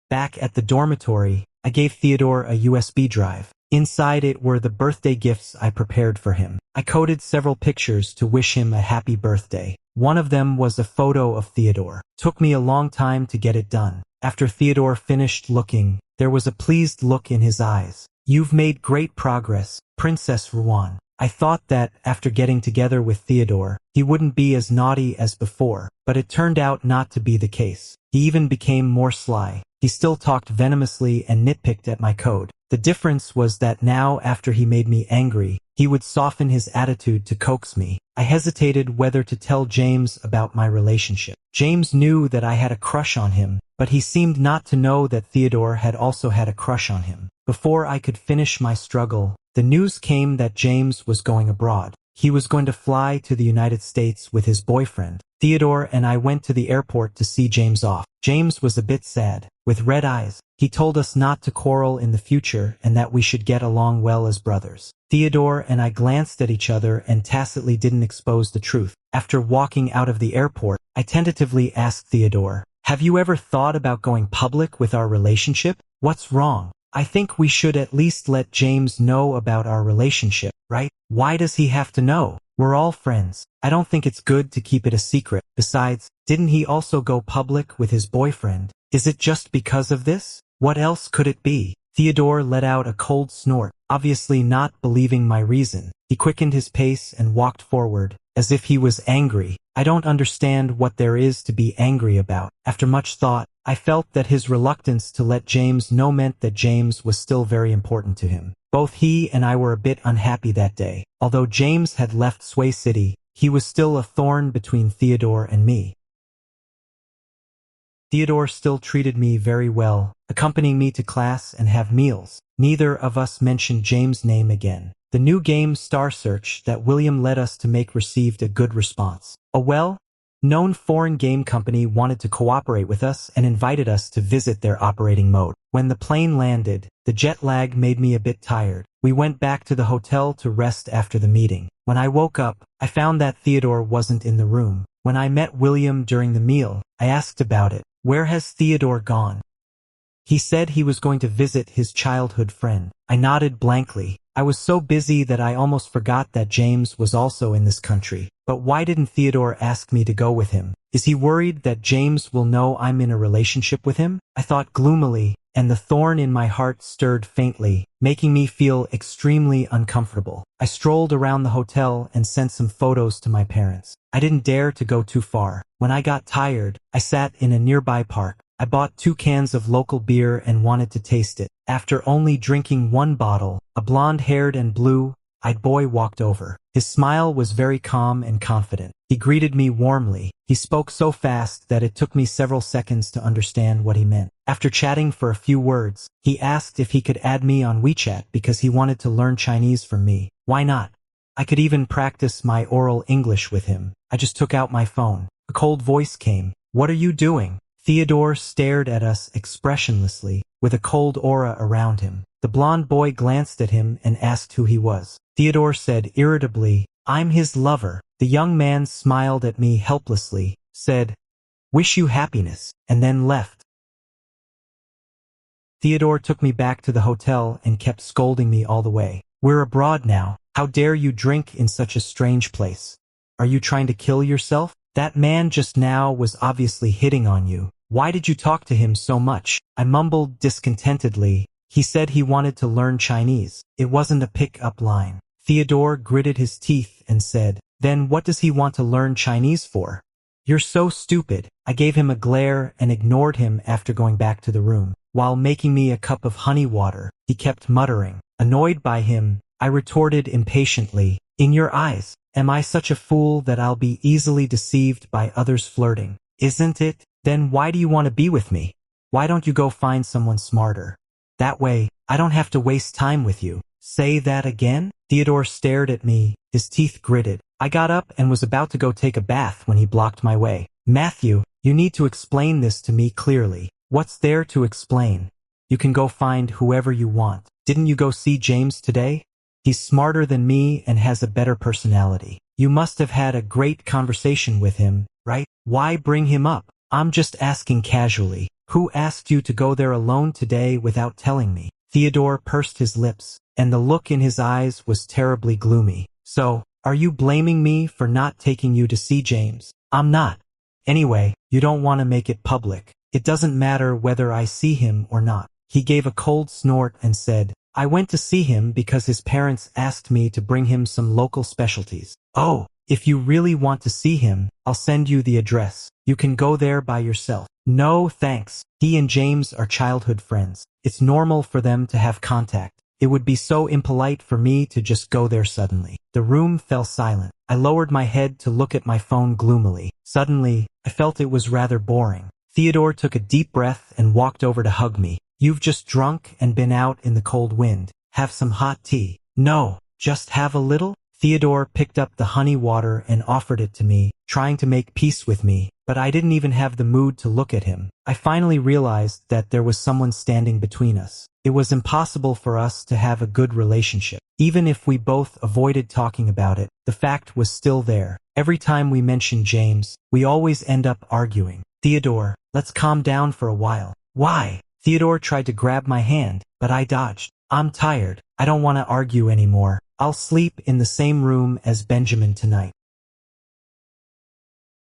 Back at the dormitory, I gave Theodore a USB drive. Inside it were the birthday gifts I prepared for him. I coded several pictures to wish him a happy birthday. One of them was a photo of Theodore. Took me a long time to get it done. After Theodore finished looking, there was a pleased look in his eyes. You've made great progress, Princess Ruan. I thought that, after getting together with Theodore, he wouldn't be as naughty as before, but it turned out not to be the case. He even became more sly. He still talked venomously and nitpicked at my code. The difference was that now, after he made me angry, he would soften his attitude to coax me. I hesitated whether to tell James about my relationship. James knew that I had a crush on him, but he seemed not to know that Theodore had also had a crush on him. Before I could finish my struggle, the news came that James was going abroad. He was going to fly to the United States with his boyfriend. Theodore and I went to the airport to see James off. James was a bit sad. With red eyes, he told us not to quarrel in the future and that we should get along well as brothers. Theodore and I glanced at each other and tacitly didn't expose the truth. After walking out of the airport, I tentatively asked Theodore, "Have you ever thought about going public with our relationship? What's wrong? I think we should at least let James know about our relationship, right? Why does he have to know? We're all friends. I don't think it's good to keep it a secret. Besides, didn't he also go public with his boyfriend? Is it just because of this? What else could it be?" Theodore let out a cold snort, obviously not believing my reason. He quickened his pace and walked forward, as if he was angry. I don't understand what there is to be angry about. After much thought, I felt that his reluctance to let James know meant that James was still very important to him. Both he and I were a bit unhappy that day. Although James had left Sway City, he was still a thorn between Theodore and me. Theodore still treated me very well, accompanying me to class and have meals. Neither of us mentioned James' name again. The new game Star Search that William led us to make received a good response. A well-known foreign game company wanted to cooperate with us and invited us to visit their operating mode. When the plane landed, the jet lag made me a bit tired. We went back to the hotel to rest after the meeting. When I woke up, I found that Theodore wasn't in the room. When I met William during the meal, I asked about it. Where has Theodore gone? He said he was going to visit his childhood friend. I nodded blankly. I was so busy that I almost forgot that James was also in this country. But why didn't Theodore ask me to go with him? Is he worried that James will know I'm in a relationship with him? I thought gloomily, and the thorn in my heart stirred faintly, making me feel extremely uncomfortable. I strolled around the hotel and sent some photos to my parents. I didn't dare to go too far. When I got tired, I sat in a nearby park. I bought 2 cans of local beer and wanted to taste it. After only drinking 1 bottle, a blonde-haired and blue-eyed boy walked over. His smile was very calm and confident. He greeted me warmly. He spoke so fast that it took me several seconds to understand what he meant. After chatting for a few words, he asked if he could add me on WeChat because he wanted to learn Chinese from me. Why not? I could even practice my oral English with him. I just took out my phone. A cold voice came. "What are you doing?" Theodore stared at us expressionlessly, with a cold aura around him. The blonde boy glanced at him and asked who he was. Theodore said irritably, "I'm his lover." The young man smiled at me helplessly, said, "Wish you happiness," and then left. Theodore took me back to the hotel and kept scolding me all the way. "We're abroad now. How dare you drink in such a strange place? Are you trying to kill yourself? That man just now was obviously hitting on you. Why did you talk to him so much?" I mumbled discontentedly. He said he wanted to learn Chinese. It wasn't a pick-up line. Theodore gritted his teeth and said, "Then what does he want to learn Chinese for? You're so stupid." I gave him a glare and ignored him after going back to the room. While making me a cup of honey water, he kept muttering. Annoyed by him, I retorted impatiently, "In your eyes, am I such a fool that I'll be easily deceived by others flirting? Isn't it? Then why do you want to be with me? Why don't you go find someone smarter? That way, I don't have to waste time with you." "Say that again?" Theodore stared at me, his teeth gritted. I got up and was about to go take a bath when he blocked my way. "Matthew, you need to explain this to me clearly." "What's there to explain? You can go find whoever you want. Didn't you go see James today? He's smarter than me and has a better personality. You must have had a great conversation with him, right? Why bring him up?" "I'm just asking casually. Who asked you to go there alone today without telling me?" Theodore pursed his lips, and the look in his eyes was terribly gloomy. "So, are you blaming me for not taking you to see James?" "I'm not. Anyway, you don't want to make it public. It doesn't matter whether I see him or not." He gave a cold snort and said, "I went to see him because his parents asked me to bring him some local specialties." "Oh, if you really want to see him, I'll send you the address. You can go there by yourself." "No, thanks. He and James are childhood friends. It's normal for them to have contact. It would be so impolite for me to just go there suddenly." The room fell silent. I lowered my head to look at my phone gloomily. Suddenly, I felt it was rather boring. Theodore took a deep breath and walked over to hug me. "You've just drunk and been out in the cold wind. Have some hot tea." "No, just have a little." Theodore picked up the honey water and offered it to me, trying to make peace with me, but I didn't even have the mood to look at him. I finally realized that there was someone standing between us. It was impossible for us to have a good relationship. Even if we both avoided talking about it, the fact was still there. Every time we mentioned James, we always end up arguing. "Theodore, let's calm down for a while." "Why?" Theodore tried to grab my hand, but I dodged. "I'm tired. I don't want to argue anymore. I'll sleep in the same room as Benjamin tonight."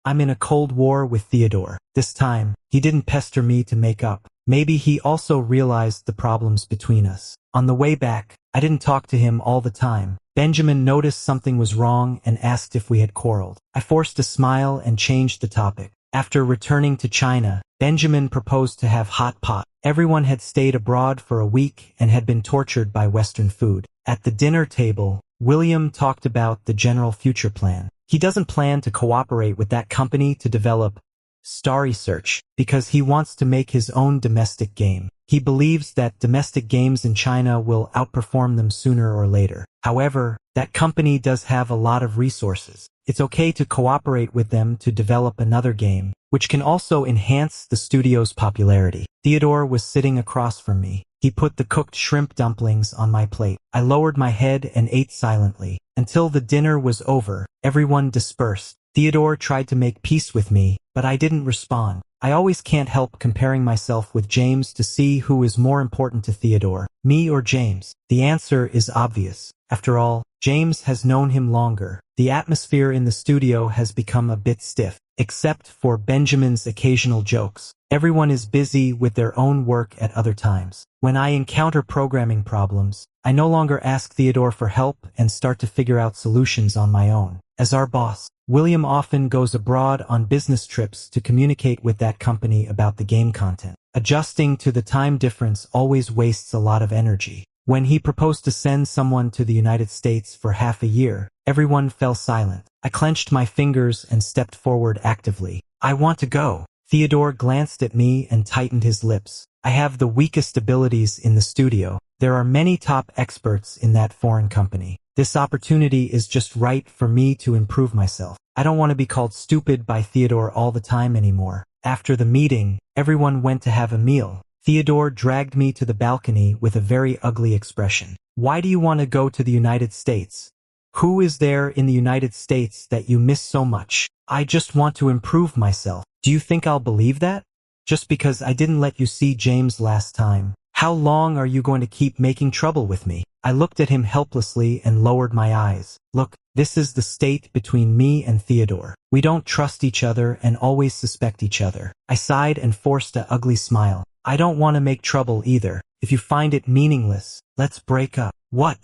I'm in a cold war with Theodore. This time, he didn't pester me to make up. Maybe he also realized the problems between us. On the way back, I didn't talk to him all the time. Benjamin noticed something was wrong and asked if we had quarreled. I forced a smile and changed the topic. After returning to China, Benjamin proposed to have hot pot. Everyone had stayed abroad for a week and had been tortured by Western food. At the dinner table, William talked about the general future plan. He doesn't plan to cooperate with that company to develop Starry Search because he wants to make his own domestic game. He believes that domestic games in China will outperform them sooner or later. However, that company does have a lot of resources. It's okay to cooperate with them to develop another game, which can also enhance the studio's popularity. Theodore was sitting across from me. He put the cooked shrimp dumplings on my plate. I lowered my head and ate silently. Until the dinner was over, everyone dispersed. Theodore tried to make peace with me, but I didn't respond. I always can't help comparing myself with James to see who is more important to Theodore, me or James. The answer is obvious. After all, James has known him longer. The atmosphere in the studio has become a bit stiff, except for Benjamin's occasional jokes. Everyone is busy with their own work at other times. When I encounter programming problems, I no longer ask Theodore for help and start to figure out solutions on my own. As our boss, William often goes abroad on business trips to communicate with that company about the game content. Adjusting to the time difference always wastes a lot of energy. When he proposed to send someone to the United States for half a year, everyone fell silent. I clenched my fingers and stepped forward actively. I want to go. Theodore glanced at me and tightened his lips. I have the weakest abilities in the studio. There are many top experts in that foreign company. This opportunity is just right for me to improve myself. I don't want to be called stupid by Theodore all the time anymore. After the meeting, everyone went to have a meal. Theodore dragged me to the balcony with a very ugly expression. Why do you want to go to the United States? Who is there in the United States that you miss so much? I just want to improve myself. Do you think I'll believe that? Just because I didn't let you see James last time. How long are you going to keep making trouble with me? I looked at him helplessly and lowered my eyes. Look, this is the state between me and Theodore. We don't trust each other and always suspect each other. I sighed and forced an ugly smile. I don't want to make trouble either. If you find it meaningless, let's break up. What?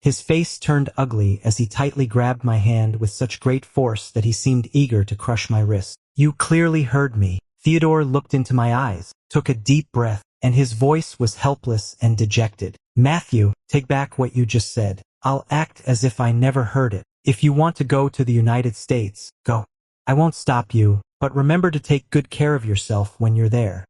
His face turned ugly as he tightly grabbed my hand with such great force that he seemed eager to crush my wrist. You clearly heard me. Theodore looked into my eyes, took a deep breath, and his voice was helpless and dejected. Matthew, take back what you just said. I'll act as if I never heard it. If you want to go to the United States, go. I won't stop you, but remember to take good care of yourself when you're there.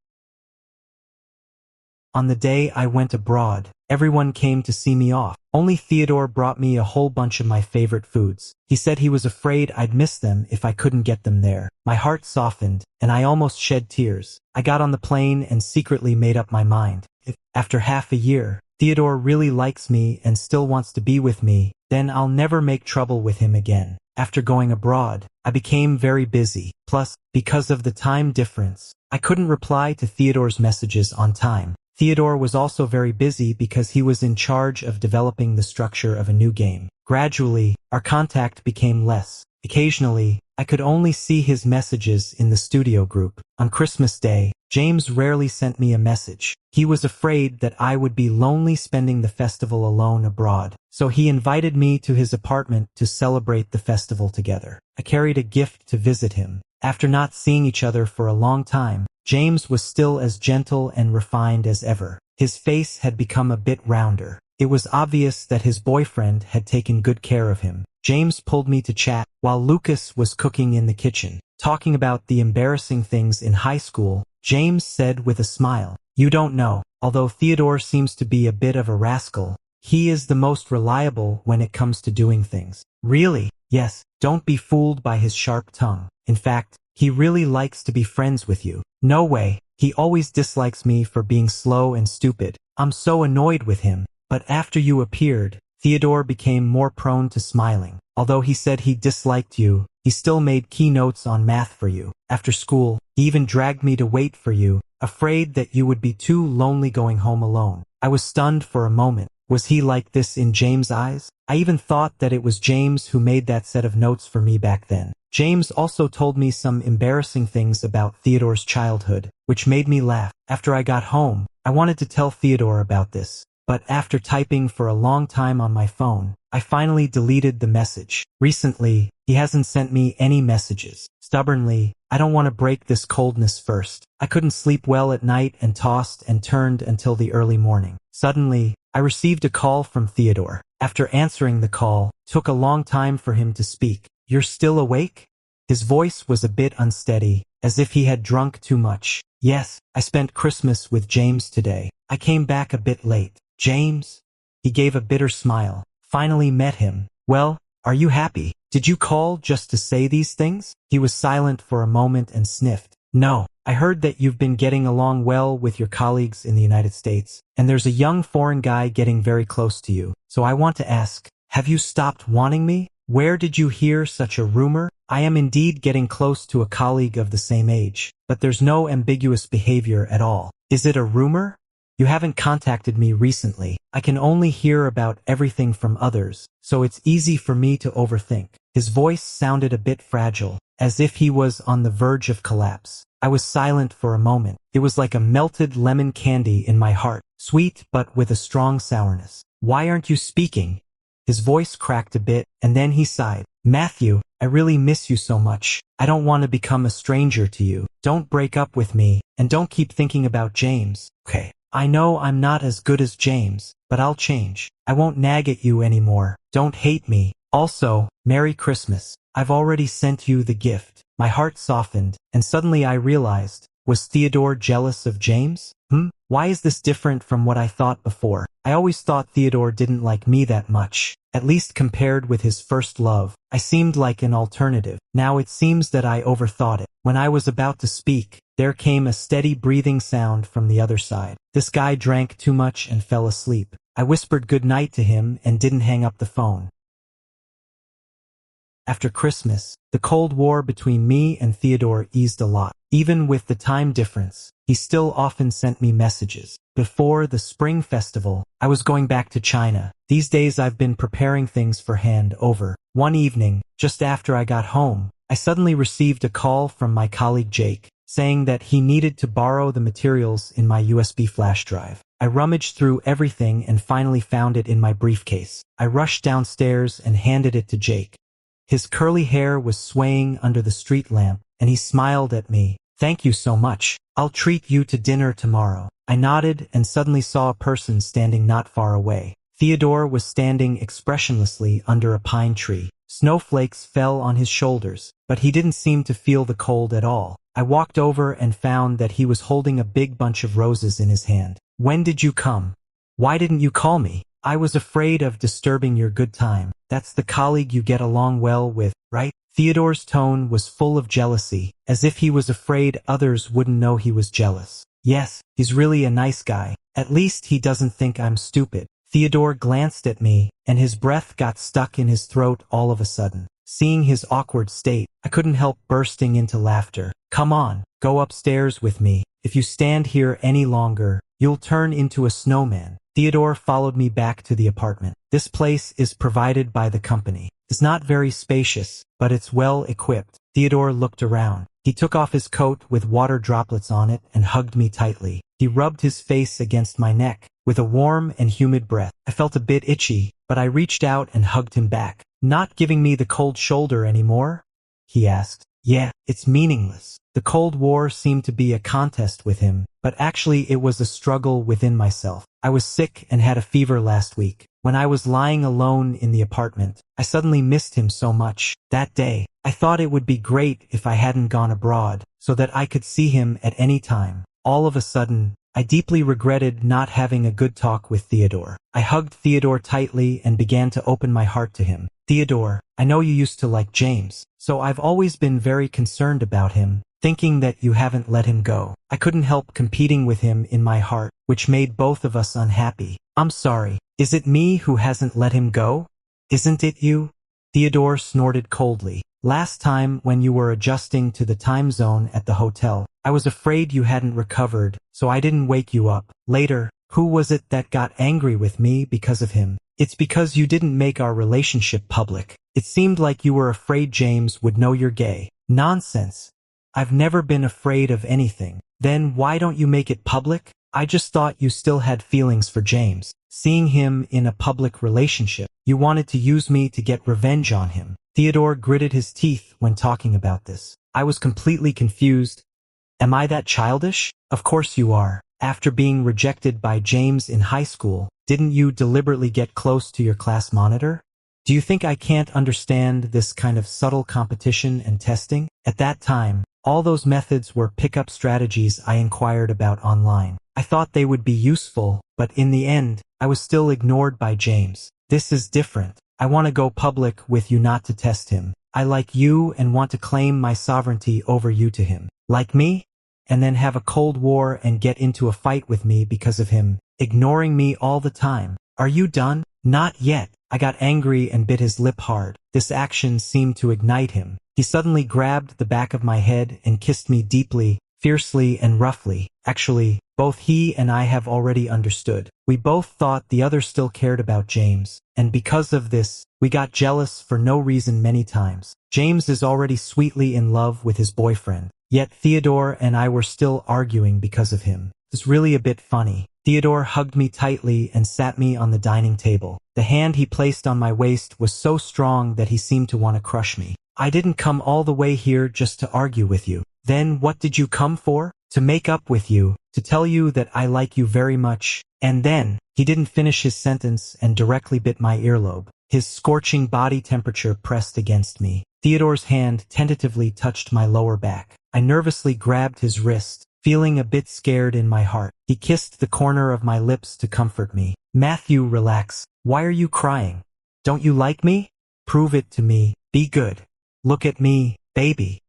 On the day I went abroad, everyone came to see me off. Only Theodore brought me a whole bunch of my favorite foods. He said he was afraid I'd miss them if I couldn't get them there. My heart softened, and I almost shed tears. I got on the plane and secretly made up my mind. If, after half a year, Theodore really likes me and still wants to be with me, then I'll never make trouble with him again. After going abroad, I became very busy. Plus, because of the time difference, I couldn't reply to Theodore's messages on time. Theodore was also very busy because he was in charge of developing the structure of a new game. Gradually, our contact became less. Occasionally, I could only see his messages in the studio group. On Christmas Day, James rarely sent me a message. He was afraid that I would be lonely spending the festival alone abroad, so he invited me to his apartment to celebrate the festival together. I carried a gift to visit him. After not seeing each other for a long time, James was still as gentle and refined as ever. His face had become a bit rounder. It was obvious that his boyfriend had taken good care of him. James pulled me to chat while Lucas was cooking in the kitchen. Talking about the embarrassing things in high school, James said with a smile, "You don't know, although Theodore seems to be a bit of a rascal, he is the most reliable when it comes to doing things." Really? Yes, don't be fooled by his sharp tongue. In fact, he really likes to be friends with you. No way, he always dislikes me for being slow and stupid. I'm so annoyed with him. But after you appeared, Theodore became more prone to smiling. Although he said he disliked you, he still made keynotes on math for you. After school, he even dragged me to wait for you, afraid that you would be too lonely going home alone. I was stunned for a moment. Was he like this in James' eyes? I even thought that it was James who made that set of notes for me back then. James also told me some embarrassing things about Theodore's childhood, which made me laugh. After I got home, I wanted to tell Theodore about this. But after typing for a long time on my phone, I finally deleted the message. Recently, he hasn't sent me any messages. Stubbornly, I don't want to break this coldness first. I couldn't sleep well at night and tossed and turned until the early morning. Suddenly, I received a call from Theodore. After answering the call, it took a long time for him to speak. "You're still awake?" His voice was a bit unsteady, as if he had drunk too much. "Yes, I spent Christmas with James today. I came back a bit late." "James?" He gave a bitter smile. "Finally met him. Well, are you happy? Did you call just to say these things?" He was silent for a moment and sniffed. "No, I heard that you've been getting along well with your colleagues in the United States, and there's a young foreign guy getting very close to you. So I want to ask, have you stopped wanting me? Where did you hear such a rumor?" I am indeed getting close to a colleague of the same age, but there's no ambiguous behavior at all. Is it a rumor? You haven't contacted me recently. I can only hear about everything from others, so it's easy for me to overthink. His voice sounded a bit fragile, as if he was on the verge of collapse. I was silent for a moment. It was like a melted lemon candy in my heart, sweet but with a strong sourness. Why aren't you speaking? His voice cracked a bit, and then he sighed. Matthew, I really miss you so much. I don't want to become a stranger to you. Don't break up with me, and don't keep thinking about James. Okay. I know I'm not as good as James, but I'll change. I won't nag at you anymore. Don't hate me. Also, Merry Christmas. I've already sent you the gift. My heart softened, and suddenly I realized, was Theodore jealous of James? Why is this different from what I thought before? I always thought Theodore didn't like me that much, at least compared with his first love. I seemed like an alternative. Now it seems that I overthought it. When I was about to speak, there came a steady breathing sound from the other side. This guy drank too much and fell asleep. I whispered good night to him and didn't hang up the phone. After Christmas, the Cold War between me and Theodore eased a lot. Even with the time difference, he still often sent me messages. Before the spring festival, I was going back to China. These days I've been preparing things for hand over. One evening, just after I got home, I suddenly received a call from my colleague Jake, saying that he needed to borrow the materials in my USB flash drive. I rummaged through everything and finally found it in my briefcase. I rushed downstairs and handed it to Jake. His curly hair was swaying under the street lamp, and he smiled at me. Thank you so much. I'll treat you to dinner tomorrow. I nodded and suddenly saw a person standing not far away. Theodore was standing expressionlessly under a pine tree. Snowflakes fell on his shoulders, but he didn't seem to feel the cold at all. I walked over and found that he was holding a big bunch of roses in his hand. When did you come? Why didn't you call me? I was afraid of disturbing your good time. That's the colleague you get along well with, right? Theodore's tone was full of jealousy, as if he was afraid others wouldn't know he was jealous. Yes, he's really a nice guy. At least he doesn't think I'm stupid. Theodore glanced at me, and his breath got stuck in his throat all of a sudden. Seeing his awkward state, I couldn't help bursting into laughter. Come on, go upstairs with me. If you stand here any longer, you'll turn into a snowman. Theodore followed me back to the apartment. This place is provided by the company. It's not very spacious, but it's well equipped. Theodore looked around. He took off his coat with water droplets on it and hugged me tightly. He rubbed his face against my neck with a warm and humid breath. I felt a bit itchy, but I reached out and hugged him back. Not giving me the cold shoulder anymore? He asked. Yeah, it's meaningless. The Cold War seemed to be a contest with him, but actually it was a struggle within myself. I was sick and had a fever last week. When I was lying alone in the apartment, I suddenly missed him so much. That day, I thought it would be great if I hadn't gone abroad, so that I could see him at any time. All of a sudden, I deeply regretted not having a good talk with Theodore. I hugged Theodore tightly and began to open my heart to him. Theodore, I know you used to like James, so I've always been very concerned about him, thinking that you haven't let him go. I couldn't help competing with him in my heart, which made both of us unhappy. I'm sorry. Is it me who hasn't let him go? Isn't it you? Theodore snorted coldly. Last time when you were adjusting to the time zone at the hotel, I was afraid you hadn't recovered, so I didn't wake you up. Later, who was it that got angry with me because of him? It's because you didn't make our relationship public. It seemed like you were afraid James would know you're gay. Nonsense. I've never been afraid of anything. Then why don't you make it public? I just thought you still had feelings for James. Seeing him in a public relationship, you wanted to use me to get revenge on him. Theodore gritted his teeth when talking about this. I was completely confused. Am I that childish? Of course you are. After being rejected by James in high school, didn't you deliberately get close to your class monitor? Do you think I can't understand this kind of subtle competition and testing? At that time, all those methods were pickup strategies I inquired about online. I thought they would be useful, but in the end, I was still ignored by James. This is different. I want to go public with you, not to test him. I like you and want to claim my sovereignty over you to him. Like me? And then have a Cold War and get into a fight with me because of him, ignoring me all the time. Are you done? Not yet. I got angry and bit his lip hard. This action seemed to ignite him. He suddenly grabbed the back of my head and kissed me deeply, fiercely and roughly. Actually, both he and I have already understood. We both thought the other still cared about James, and because of this, we got jealous for no reason many times. James is already sweetly in love with his boyfriend, yet Theodore and I were still arguing because of him. It's really a bit funny. Theodore hugged me tightly and sat me on the dining table. The hand he placed on my waist was so strong that he seemed to want to crush me. I didn't come all the way here just to argue with you. Then what did you come for? To make up with you, to tell you that I like you very much. And then, he didn't finish his sentence and directly bit my earlobe. His scorching body temperature pressed against me. Theodore's hand tentatively touched my lower back. I nervously grabbed his wrist, feeling a bit scared in my heart. He kissed the corner of my lips to comfort me. Matthew, relax. Why are you crying? Don't you like me? Prove it to me. Be good. Look at me, baby.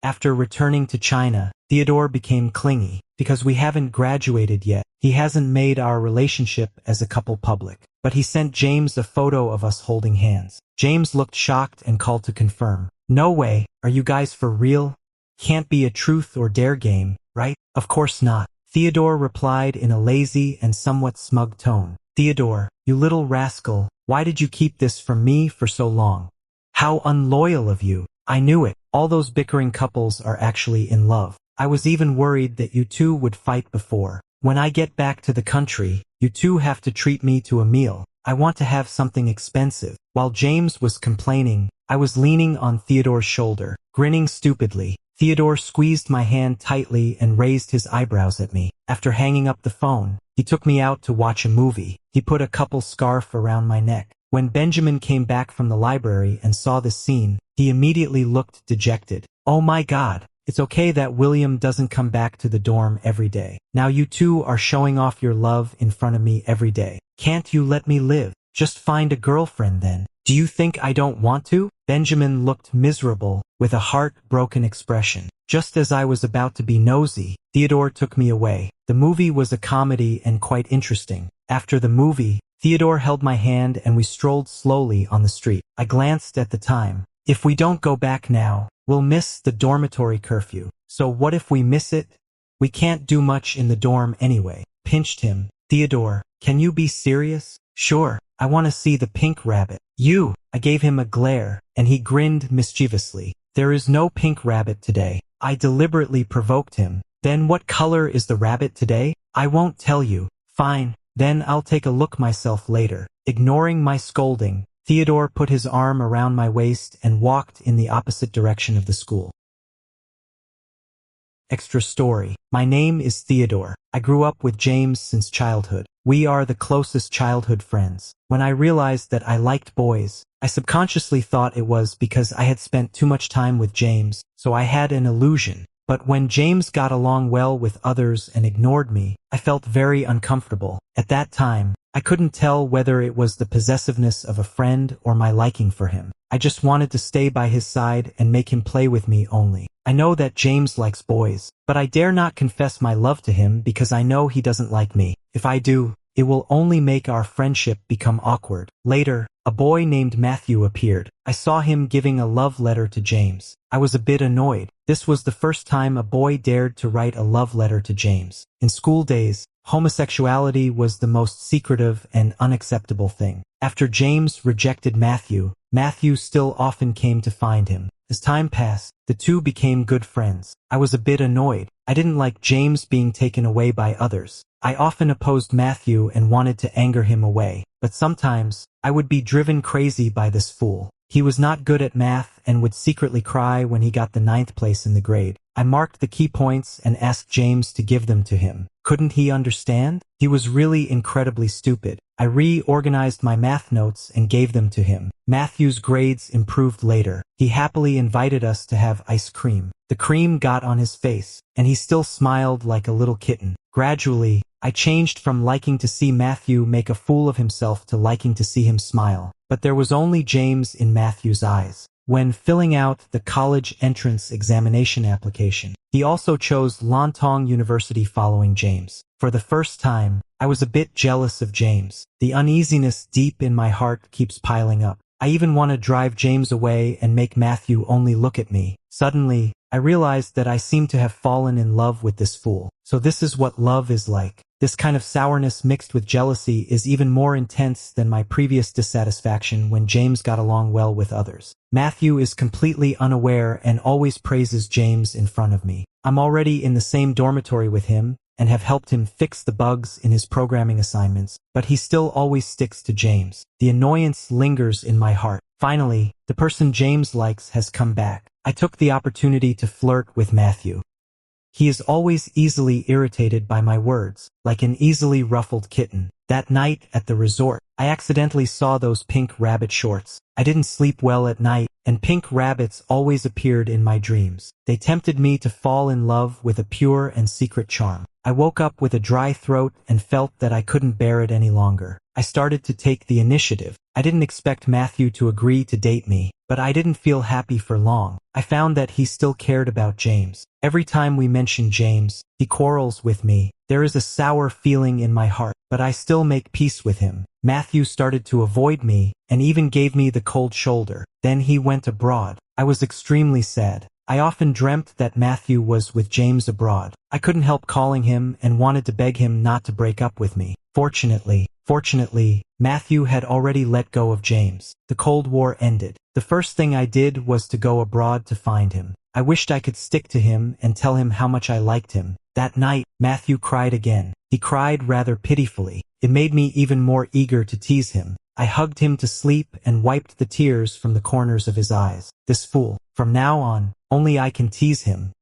After returning to China, Theodore became clingy. Because we haven't graduated yet, he hasn't made our relationship as a couple public. But he sent James a photo of us holding hands. James looked shocked and called to confirm. No way, are you guys for real? Can't be a truth or dare game, right? Of course not. Theodore replied in a lazy and somewhat smug tone. Theodore, you little rascal, why did you keep this from me for so long? How unloyal of you. I knew it. All those bickering couples are actually in love. I was even worried that you two would fight before. When I get back to the country, you two have to treat me to a meal. I want to have something expensive. While James was complaining, I was leaning on Theodore's shoulder, grinning stupidly. Theodore squeezed my hand tightly and raised his eyebrows at me. After hanging up the phone, he took me out to watch a movie. He put a couple scarf around my neck. When Benjamin came back from the library and saw this scene, he immediately looked dejected. Oh my God, it's okay that William doesn't come back to the dorm every day. Now you two are showing off your love in front of me every day. Can't you let me live? Just find a girlfriend then. Do you think I don't want to? Benjamin looked miserable, with a heartbroken expression. Just as I was about to be nosy, Theodore took me away. The movie was a comedy and quite interesting. After the movie, Theodore held my hand and we strolled slowly on the street. I glanced at the time. If we don't go back now, we'll miss the dormitory curfew. So what if we miss it? We can't do much in the dorm anyway. Pinched him. Theodore, can you be serious? Sure, I want to see the pink rabbit. You! I gave him a glare, and he grinned mischievously. There is no pink rabbit today. I deliberately provoked him. Then what color is the rabbit today? I won't tell you. Fine. Then I'll take a look myself later. Ignoring my scolding, Theodore put his arm around my waist and walked in the opposite direction of the school. Extra story. My name is Theodore. I grew up with James since childhood. We are the closest childhood friends. When I realized that I liked boys, I subconsciously thought it was because I had spent too much time with James, so I had an illusion. But when James got along well with others and ignored me, I felt very uncomfortable. At that time, I couldn't tell whether it was the possessiveness of a friend or my liking for him. I just wanted to stay by his side and make him play with me only. I know that James likes boys, but I dare not confess my love to him because I know he doesn't like me. If I do, it will only make our friendship become awkward. Later, a boy named Matthew appeared. I saw him giving a love letter to James. I was a bit annoyed. This was the first time a boy dared to write a love letter to James. In school days, homosexuality was the most secretive and unacceptable thing. After James rejected Matthew, Matthew still often came to find him. As time passed, the two became good friends. I was a bit annoyed. I didn't like James being taken away by others. I often opposed Matthew and wanted to anger him away. But sometimes, I would be driven crazy by this fool. He was not good at math and would secretly cry when he got the 9th place in the grade. I marked the key points and asked James to give them to him. Couldn't he understand? He was really incredibly stupid. I reorganized my math notes and gave them to him. Matthew's grades improved later. He happily invited us to have ice cream. The cream got on his face, and he still smiled like a little kitten. Gradually, I changed from liking to see Matthew make a fool of himself to liking to see him smile. But there was only James in Matthew's eyes. When filling out the college entrance examination application, he also chose Lontong University following James. For the first time, I was a bit jealous of James. The uneasiness deep in my heart keeps piling up. I even want to drive James away and make Matthew only look at me. Suddenly, I realized that I seemed to have fallen in love with this fool. So this is what love is like. This kind of sourness mixed with jealousy is even more intense than my previous dissatisfaction when James got along well with others. Matthew is completely unaware and always praises James in front of me. I'm already in the same dormitory with him and have helped him fix the bugs in his programming assignments, but he still always sticks to James. The annoyance lingers in my heart. Finally, the person James likes has come back. I took the opportunity to flirt with Matthew. He is always easily irritated by my words, like an easily ruffled kitten. That night at the resort, I accidentally saw those pink rabbit shorts. I didn't sleep well at night, and pink rabbits always appeared in my dreams. They tempted me to fall in love with a pure and secret charm. I woke up with a dry throat and felt that I couldn't bear it any longer. I started to take the initiative. I didn't expect Matthew to agree to date me, but I didn't feel happy for long. I found that he still cared about James. Every time we mention James, he quarrels with me. There is a sour feeling in my heart, but I still make peace with him. Matthew started to avoid me and even gave me the cold shoulder. Then he went abroad. I was extremely sad. I often dreamt that Matthew was with James abroad. I couldn't help calling him and wanted to beg him not to break up with me. Fortunately, Matthew had already let go of James. The Cold War ended. The first thing I did was to go abroad to find him. I wished I could stick to him and tell him how much I liked him. That night, Matthew cried again. He cried rather pitifully. It made me even more eager to tease him. I hugged him to sleep and wiped the tears from the corners of his eyes. This fool. From now on, only I can tease him.